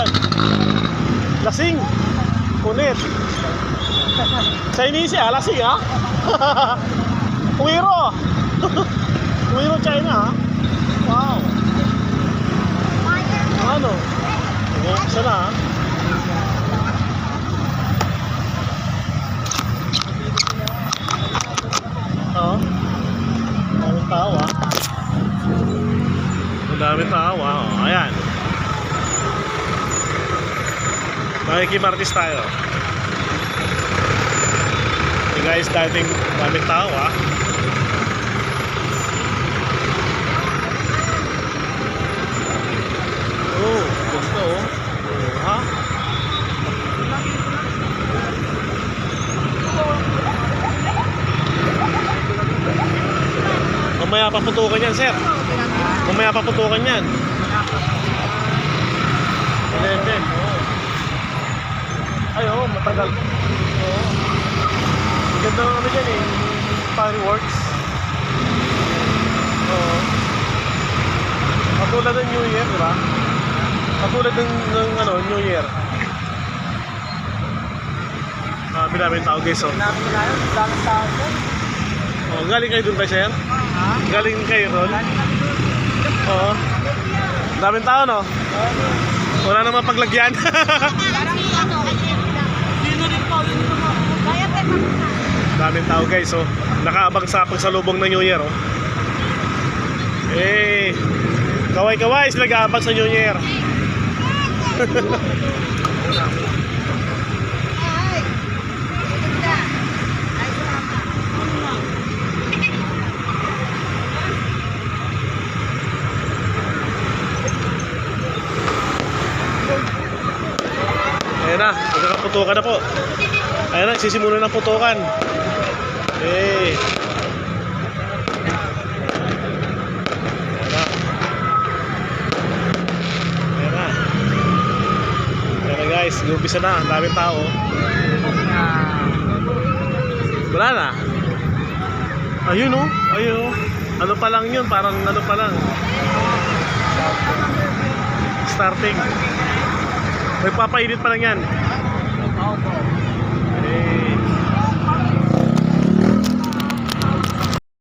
Ayan. Lasing. Punit. Chinese ah, lasing ah. Uwiro. Uwiro China ah. Wow. Ano? Isa na ah. Oo. Daming tao ah. Daming tao ah. Oh, ayan. Makikimartis tayo. Hey guys, daming tao ah. Oh, gusto oh. Ha? Mamaya paputukan yan, sir. Mamaya paputukan yan. Malende. Ay, oo, matagal. Oo. Ganda ng ano dyan eh. Fireworks. Oo. Katulad ng New Year, diba? Katulad ng ano, New Year. Daming tao guys, oh. Daming tao po. Oh, galing kayo dun ba, sir? Ha? Galing kayo ron? Oo. Daming tao, no? Wala namang paglagyan. Daming tao guys, oh. Nakaabang sa pagsalubong ng New Year, oh. Eh, kaway-kaway sila nag-aabang sa New Year. Ayan na, magkakaputukan na po. Ayan na, sisimulan ng putukan. Okay. Ayan na. Ayan na. Ayan na guys, umpisa na, ang daming tao. Wala na. Ayun oh, ayun oh. Ano pa lang yun, parang ano pa lang. Starting. May papainit pa lang yan.